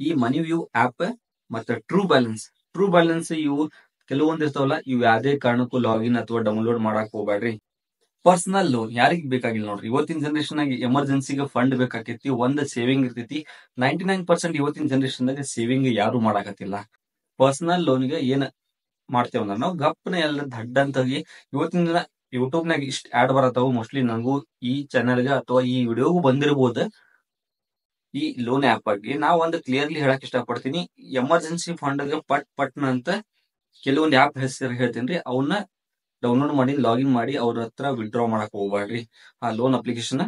ಈ ಮನಿ view app ಮತ್ತೆ true balance ಇವು ಕೆಲವೊಂದ್ ಇರ್ತಾವಲ್ಲ, ಇವು ಯಾವುದೇ ಕಾರಣಕ್ಕೂ ಲಾಗಿನ್ ಅಥವಾ ಡೌನ್ಲೋಡ್ ಮಾಡಕ್ ಹೋಗ್ಬೇಡ್ರಿ. ಪರ್ಸನಲ್ ಲೋನ್ ಯಾರಿಗ್ ಬೇಕಾಗಿಲ್ಲ ನೋಡ್ರಿ. ಇವತ್ತಿನ ಜನರೇಷನ್ ಆಗಿ ಎಮರ್ಜೆನ್ಸಿಗೆ ಫಂಡ್ ಬೇಕಾಕೈತಿ, ಒಂದ್ ಸೇವಿಂಗ್ ಇರ್ತೈತಿ. 99% ಇವತ್ತಿನ ಜನರೇಷನ್ ದಾಗ ಸೇವಿಂಗ್ ಯಾರು ಮಾಡಾಕತ್ತಿಲ್ಲ. ಪರ್ಸನಲ್ ಲೋನ್ಗೆ ಏನ್ ಮಾಡ್ತೇವ ಅಂದ್ರೆ ನಾವು ಗಪ್ಪನ ಎಲ್ಲ ದಡ್ಡ ಅಂತ ಹೋಗಿ ಇವತ್ತಿನ ದಿನ ಯೂಟ್ಯೂಬ್ ನಾಗ ಇಷ್ಟ ಆಡ್ ಬರತಾವು. ಮೋಸ್ಟ್ಲಿ ನಂಗೂ ಈ ಚಾನೆಲ್ಗೆ ಅಥವಾ ಈ ವಿಡಿಯೋಗೂ ಬಂದಿರಬಹುದು. ಈ ಲೋನ್ ಆಪ್ ಬಗ್ಗೆ ನಾವು ಒಂದು ಕ್ಲಿಯರ್ಲಿ ಹೇಳಕ್ ಇಷ್ಟಪಡ್ತೀನಿ. ಎಮರ್ಜೆನ್ಸಿ ಫಂಡ್ ಪಟ್ ಪಟ್ನ ಅಂತ ಕೆಲವೊಂದು ಆಪ್ ಹೆಸರು ಹೇಳ್ತೀನಿ, ಅವನ್ನ ಡೌನ್ಲೋಡ್ ಮಾಡಿ ಲಾಗಿನ್ ಮಾಡಿ ಅವ್ರ ಹತ್ರ ವಿಡ್ರಾ ಮಾಡಕ್ ಹೋಗ್ಬೇಡ್ರಿ. ಆ ಲೋನ್ ಅಪ್ಲಿಕೇಶನ್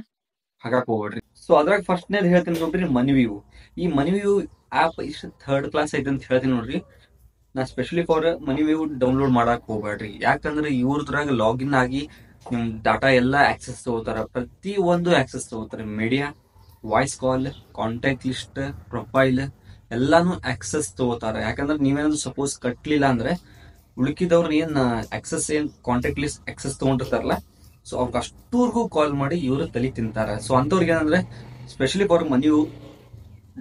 ಹಾಕಕ್ ಹೋಗ್ಬೇಡ್ರಿ. ಸೊ ಅದ್ರಾಗ ಫಸ್ಟ್ನೇದು ಹೇಳ್ತೀನಿ ನೋಡ್ರಿ, ಮನಿವ್ಯೂ. ಈ ಮನಿವ್ಯೂ ಆಪ್ ಇಷ್ಟು ಥರ್ಡ್ ಕ್ಲಾಸ್ ಐತೆ ಅಂತ ಹೇಳ್ತೀನಿ ನೋಡ್ರಿ. ನಾ ಸ್ಪೆಷಲಿ ಫಾರ್ ಮನಿವ್ಯೂ ಡೌನ್ಲೋಡ್ ಮಾಡಕ್ ಹೋಗ್ಬೇಡ್ರಿ. ಯಾಕಂದ್ರೆ ಇವ್ರದ್ರಾಗ ಲಾಗಿನ್ ಆಗಿ ನಿಮ್ ಡಾಟಾ ಎಲ್ಲ ಆಕ್ಸೆಸ್ ತಗೋತಾರ, ಪ್ರತಿ ಒಂದು ಆಕ್ಸೆಸ್ ತಗೋತಾರೆ. Media, voice call, contact list, profile ಎಲ್ಲಾನು ಆಕ್ಸೆಸ್ ತಗೋತಾರ. ಯಾಕಂದ್ರೆ ನೀವೇನಾದ್ರು ಸಪೋಸ್ ಕಟ್ಲಿಲ್ಲ ಅಂದ್ರೆ ಉಳುಕಿದವ್ರ ಏನ್ ಕಾಂಟ್ಯಾಕ್ಟ್ ಲಿಸ್ಟ್ ಆಕ್ಸೆಸ್ ತಗೊಂಡಿರ್ತಾರಲ್ಲ, ಸೊ ಅವ್ರಿಗೆ ಅಷ್ಟೂರ್ಗೂ ಕಾಲ್ ಮಾಡಿ ಇವ್ರು ತಲೆ ತಿಂತಾರ. ಸೊ ಅಂತವ್ರಿಗೆ ಏನಂದ್ರೆ ಸ್ಪೆಷಲಿ ಫಾರ್ ಮನಿವ್ಯೂ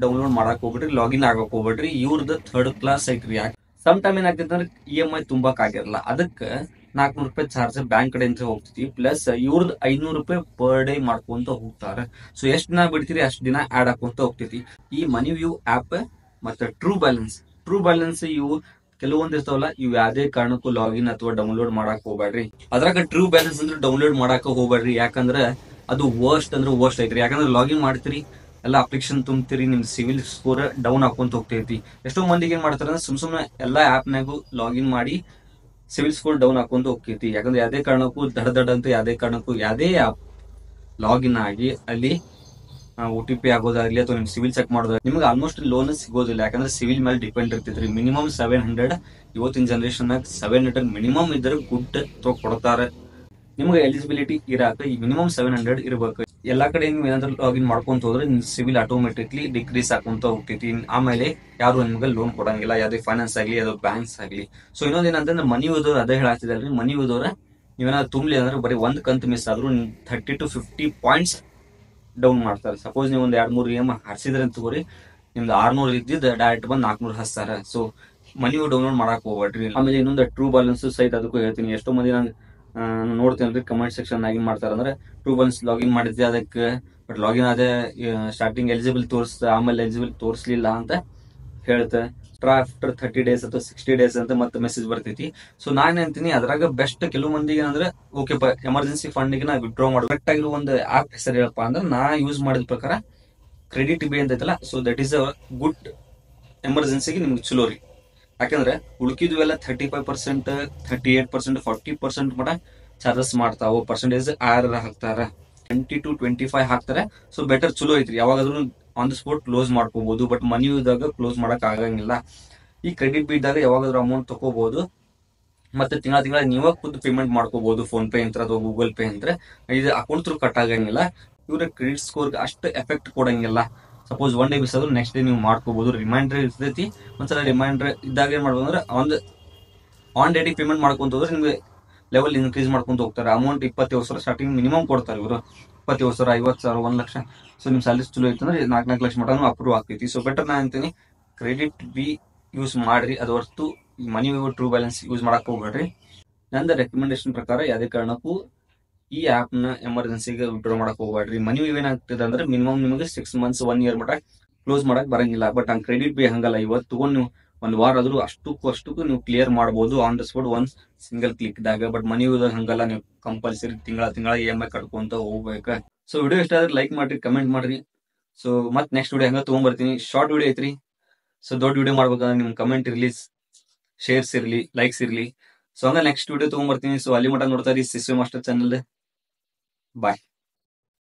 ಡೌನ್ಲೋಡ್ ಮಾಡಕ್ ಹೋಗ್ಬಿಡ್ರಿ, ಲಾಗಿನ್ ಆಗಕ್ ಹೋಗ್ಬಿಡ್ರಿ. ಇವ್ರದ್ದು ಥರ್ಡ್ ಕ್ಲಾಸ್ ಐತ್ರಿ. ಯಾಕೆ ಸಮ್ ಟೈಮ್ ಏನಾಗ್ತೈತೆ ಅಂದ್ರೆ EMI ತುಂಬಾಕ್ ಆಗಿರಲ್ಲ, ಅದಕ್ಕೆ $400 ಚಾರ್ಜ್ ಬ್ಯಾಂಕ್ ಕಡೆ ಅಂತ ಹೋಗ್ತೈತಿ. ಪ್ಲಸ್ ಇವ್ರದ್ದು $500 ಪರ್ ಡೇ ಮಾಡ್ಕೊಂತ ಹೋಗ್ತಾರ. ಸೊ ಎಷ್ಟ್ ದಿನ ಬಿಡ್ತೀರಿ ಅಷ್ಟ್ ದಿನ ಆಡ್ ಹಾಕೊಂತ ಹೋಗ್ತೈತಿ. ಈ ಮನಿವ್ಯೂ ಆಪ್ ಮತ್ತೆ ಟ್ರೂ ಬ್ಯಾಲೆನ್ಸ್ ಇವು ಕೆಲವೊಂದ್ ಇರ್ತಾವಲ್ಲ, ಇವು ಯಾವುದೇ ಕಾರಣಕ್ಕೂ ಲಾಗಿನ್ ಅಥವಾ ಡೌನ್ಲೋಡ್ ಮಾಡಕ್ ಹೋಗ್ಬೇಡ್ರಿ. ಅದ್ರಾಗ ಟ್ರೂ ಬ್ಯಾಲೆನ್ಸ್ ಅಂದ್ರೆ ಡೌನ್ಲೋಡ್ ಮಾಡಕ್ ಹೋಗ್ಬೇಡ್ರಿ. ಯಾಕಂದ್ರೆ ಅದು ವರ್ಸ್ಟ್ ಅಂದ್ರೆ ವರ್ಸ್ಟ್ ಐತ್ರಿ. ಯಾಕಂದ್ರೆ ಲಾಗಿನ್ ಮಾಡ್ತೀರಿ, ಎಲ್ಲ ಅಪ್ಲಿಕೇಶನ್ ತುಂಬ್ತೀರಿ, ನಿಮ್ ಸಿವಿಲ್ ಸ್ಕೋರ್ ಡೌನ್ ಹಾಕೊಂತ ಹೋಗ್ತೈತಿ. ಎಷ್ಟೋ ಮಂದಿಗೆ ಏನ್ ಮಾಡ್ತಾರ ಅಂದ್ರೆ ಸುಮ್ನೆ ಎಲ್ಲಾ ಆಪ್ನಾಗೂ ಲಾಗಿನ್ ಮಾಡಿ ಸಿವಿಲ್ ಸ್ಕೋರ್ ಡೌನ್ ಹಾಕೊಂತ ಹೋಗ್ತೈತಿ. ಯಾಕಂದ್ರೆ ಯಾವುದೇ ಕಾರಣಕ್ಕೂ ದಡ ಅಂತ ಯಾವುದೇ ಕಾರಣಕ್ಕೂ ಯಾವುದೇ ಆಪ್ ಲಾಗಿನ್ ಆಗಿ ಅಲ್ಲಿ OTP ಆಗೋದಾಗ್ಲಿ ಅಥವಾ ನಿಮ್ ಸಿವಿಲ್ ಚೆಕ್ ಮಾಡೋದಾಗ್ಲಿ ನಿಮ್ಗೆ ಆಲ್ಮೋಸ್ಟ್ ಲೋನ್ ಸಿಗೋದಿಲ್ಲ. ಯಾಕಂದ್ರೆ ಸಿವಿಲ್ ಮೇಲೆ ಡಿಪೆಂಡ್ ಇರ್ತೈತ್ರಿ. ಮಿನಿಮಮ್ 700 ಇವತ್ತಿನ ಜನರೇಷನ್ 700 ಮಿನಿಮಮ್ ಇದ್ರೆ ಗುಡ್ ಕೊಡ್ತಾರೆ. ನಿಮ್ಗೆ ಎಲಿಜಿಬಿಲಿಟಿ ಇರಾಕ ಈ ಮಿನಿಮಮ್ 700 ಇರ್ಬೇಕು. ಎಲ್ಲಾ ಕಡೆ ನೀವು ಏನಾದ್ರು ಲಾಗಿನ್ ಮಾಡ್ಕೊಂತ ಹೋದ್ರೆ ನಿಮ್ ಸಿವಿಲ್ ಆಟೋಮೆಟಿಕ್ಲಿ ಡಿಕ್ರೀಸ್ ಆಕೊಂತ ಹೋಗ್ತೈತಿ. ಆಮೇಲೆ ಯಾರು ನಿಮ್ಗೆ ಲೋನ್ ಕೊಡಂಗಿಲ್ಲ, ಯಾವುದೇ ಫೈನಾನ್ಸ್ ಆಗ್ಲಿ ಯಾವುದೋ ಬ್ಯಾಂಕ್ಸ್ ಆಗ್ಲಿ. ಸೊ ಇನ್ನೊಂದೇನಂತಂದ್ರೆ ಮನಿ ಓದೋರು ಅದೇ ಹೇಳಾಗ್ತಿದಲ್ರಿ, ಮನಿ ಓದೋರ ನೀವೇನಾದ್ರು ತುಂಬಲಿ ಅಂದ್ರೆ ಬರೀ ಒಂದ್ ಕಂತು ಮಿಸ್ ಆದ್ರೂ 30 to 50 ಪಾಯಿಂಟ್ಸ್ ಡೌನ್ ಮಾಡ್ತಾರೆ. ಸಪೋಸ್ ನೀವು ಒಂದ್ 2-3 EMI ಹಾರಿಸಿದ್ರೆ ಅಂತ ತಗೋರಿ, ನಿಮ್ದು 600 ಇದ್ದಿದ್ದು ಡೈರೆಕ್ಟ್ ಬಂದ್ 400 ಹಚ್ತಾರ. ಸೊ ಮನಿವ್ಯೂ ಡೌನ್ಲೋಡ್ ಮಾಡಕ್ ಹೋಗ್ಬೇಡ್ರಿ. ಆಮೇಲೆ ಇನ್ನೊಂದು ಟ್ರೂ ಬ್ಯಾಲೆನ್ಸ್ ಸೈಟ್ ಅದಕ್ಕೂ ಹೇಳ್ತೀನಿ. ಎಷ್ಟೋ ಮಂದಿ ನಾನು ನೋಡ್ತೇನೆ ಕಮೆಂಟ್ ಸೆಕ್ಷನ್ ಆಗಿ ಮಾಡ್ತಾರೆ ಅಂದ್ರೆ ಟ್ರೂ ಬ್ಯಾಲೆನ್ಸ್ ಲಾಗಿನ್ ಮಾಡಿದ್ದೆ ಅದಕ್ಕೆ, ಬಟ್ ಲಾಗಿನ್ ಆದ ಸ್ಟಾರ್ಟಿಂಗ್ ಎಲಿಜಿಬಲ್ ತೋರಿಸ್ತ, ಆಮೇಲೆ ಎಲಿಜಿಬಲ್ ತೋರಿಸ್ಲಿಲ್ಲ ಅಂತ ಹೇಳ್ತೆ. ಆಫ್ಟರ್ 30 days ಅಥವಾ 60 days ಅಂತ ಮತ್ತೆ ಮೆಸೇಜ್ ಬರ್ತೈತಿ. ಸೊ ನಾನ್ ಅಂತೀನಿ ಅದ್ರಾಗ ಬೆಸ್ಟ್ ಕೆಲವು ಮಂದಿಗೆ ಅಂದ್ರೆ ಓಕೆ ಎಮರ್ಜೆನ್ಸಿ ಫಂಡ್ ನಾ ವಿಡ್ರಾ ಮಾಡಿ ಕರೆಕ್ಟ್ ಆಗಿರೋ ಒಂದು ಆಪ್ ಹೆಸರು ಹೇಳಪ್ಪ ಅಂದ್ರೆ ನಾ ಯೂಸ್ ಮಾಡಿದ ಪ್ರಕಾರ ಕ್ರೆಡಿಟ್ ಬಿ ಅಂತೈತಲ್ಲ, so that is a good ಎಮರ್ಜೆನ್ಸಿಗೆ ನಿಮ್ಗೆ ಚಲೋ ರೀ. ಯಾಕಂದ್ರೆ ಉಳ್ಕಿದ್ವೆಲ್ಲ 35%, 38%, 40% ಮಟ ಚಾರ್ಜಸ್ ಮಾಡ್ತಾವ. ಪರ್ಸೆಂಟೇಜ್ ಹಾಕ್ತಾರ, 20 to 25 ಹಾಕ್ತಾರೆ. ಸೊ ಬೆಟರ್ ಚಲೋ ಐತ್ರಿ. ಯಾವಾಗಾದ್ರೂ ಆನ್ ದ ಸ್ಪಾಟ್ ಕ್ಲೋಸ್ ಮಾಡ್ಕೋಬಹುದು. ಬಟ್ ಮನಿವ್ಯೂದಾಗ ಕ್ಲೋಸ್ ಮಾಡಕ್ ಆಗಂಗಿಲ್ಲ. ಈ ಕ್ರೆಡಿಟ್ ಬಿ ಇದ್ದಾಗ ಯಾವಾಗಾದ್ರೂ ಅಮೌಂಟ್ ತಗೋಬಹುದು, ಮತ್ತೆ ತಿಂಗಳ ನೀವ ಖುದ್ದು ಪೇಮೆಂಟ್ ಮಾಡ್ಕೋಬಹುದು. ಫೋನ್ ಪೇ ಅಂತ ಅಥವಾ ಗೂಗಲ್ ಪೇ ಅಂತ. ಇದು ಅಕೌಂಟ್ ಥ್ರೂ ಕಟ್ ಆಗಂಗಿಲ್ಲ. ಇವ್ರ ಕ್ರೆಡಿಟ್ ಸ್ಕೋರ್ ಅಷ್ಟು ಎಫೆಕ್ಟ್ ಕೊಡಂಗಿಲ್ಲ. ಸಪೋಸ್ ಒನ್ ಡೇ ಮಿಸ್ ಆದ್ರೂ ನೆಕ್ಸ್ಟ್ ಡೇ ನೀವು ಮಾಡ್ಕೋಬಹುದು. ರಿಮೈಂಡರ್ ಇರ್ತೈತಿ. ಒಂದ್ಸಲ ರಿಮೈಂಡರ್ ಇದ್ದಾಗ ಏನ್ ಮಾಡ್ಬೋದು ಅಂದ್ರೆ ಆನ್ ಡೇಟಿಗೆ ಪೇಮೆಂಟ್ ಮಾಡ್ಕೊಂತ ಹೋದ್ರೆ ನಿಮ್ಗೆ ಲೆವೆಲ್ ಇನ್ಕ್ರೀಸ್ ಮಾಡ್ಕೊಂತ ಹೋಗ್ತಾರೆ. ಅಮೌಂಟ್ 27,000 ಸ್ಟಾರ್ಟಿಂಗ್ ಮಿನಿಮಮ್ ಕೊಡ್ತಾರೆ ಇವರು. 27,000, 50,000, 1 ಲಕ್ಷ. ಸೊ ನಿಮ್ ಸ್ಯಾಲರಿ ಚಲೋ ಐತಂದ್ರೆ 4 ಲಕ್ಷ ಮಟನು ಅಪ್ರೂವ್ ಆಗ್ತೈತಿ. ಸೊ ಬೆಟರ್ ನಾ ಅಂತೀನಿ ಕ್ರೆಡಿಟ್ ಬಿ ಯೂಸ್ ಮಾಡ್ರಿ. ಅದು ಹೊರತು ಮನಿವ್ಯೂ ಟ್ರೂ ಬ್ಯಾಲೆನ್ಸ್ ಯೂಸ್ ಮಾಡಕ್ ಹೋಗ್ಬೇಡ್ರಿ. ನಂದ ರೆಕಮೆಂಡೇಶನ್ ಪ್ರಕಾರ ಯಾವುದೇ ಕಾರಣಕ್ಕೂ ಈ ಆಪ್ ನ ಎಮರ್ಜೆನ್ಸಿಗೆ ವಿಡ್ರಾ ಮಾಡಕ್ ಹೋಗ್ಬೇಡ್ರಿ. ಮನಿವ್ಯೂ ಏನಾಗ್ತದೆ ಅಂದ್ರೆ ಮಿನಿಮಮ್ ನಿಮಗೆ 6 months 1 year ಮಟ ಕ್ಲೋಸ್ ಮಾಡಕ್ ಬರಂಗಿಲ್ಲ. ಬಟ್ ಹಂಗ್ ಕ್ರೆಡಿಟ್ ಬಿ ಹಂಗಲ್ಲ. ಇವತ್ತು ತಗೊಂಡ್ ನೀವು 1 ವಾರ ಆದ್ರೂ ಅಷ್ಟಕ್ಕೂ ನೀವು ಕ್ಲಿಯರ್ ಮಾಡಬಹುದು ಆನ್ ದ ಸ್ಪಾಟ್ ಒಂದ್ ಸಿಂಗಲ್ ಕ್ಲಿಕ್ ದಾಗ. ಬಟ್ ಮನಿವ್ಯೂದಾಗ ಹಂಗಲ್ಲ, ನೀವು ಕಂಪಲ್ಸರಿ ತಿಂಗಳ EMI ಕಟ್ಕೊಂತ ಹೋಗ್ಬೇಕ. ಸೊ ವಿಡಿಯೋ ಇಷ್ಟ ಆದ್ರೆ ಲೈಕ್ ಮಾಡ್ರಿ, ಕಮೆಂಟ್ ಮಾಡ್ರಿ. ಸೊ ಮತ್ ನೆಕ್ಸ್ಟ್ ವಿಡಿಯೋ ಹಂಗ ತಗೊಂಡ್ಬರ್ತೀನಿ. ಶಾರ್ಟ್ ವಿಡಿಯೋ ಐತ್ರಿ. ಸೊ ದೊಡ್ಡ ವಿಡಿಯೋ ಮಾಡ್ಬೇಕಂದ್ರೆ ನಿಮ್ ಕಮೆಂಟ್ ಇರ್ಲಿ, ಶೇರ್ಸ್ ಇರ್ಲಿ, ಲೈಕ್ಸ್ ಇರ್ಲಿ. ಸೊ ಹಂಗ ನೆಕ್ಸ್ಟ್ ವಿಡಿಯೋ ತಗೊಂಡ್ಬರ್ತೀನಿ. ಸೊ ಅಲ್ಲಿ ಮಟ ನೋಡ್ತಾ ಇರಿ ಸಿಸ್ಟಮ್ ಮಾಸ್ಟರ್ ಚಾನಲ್. ಬಾಯ್.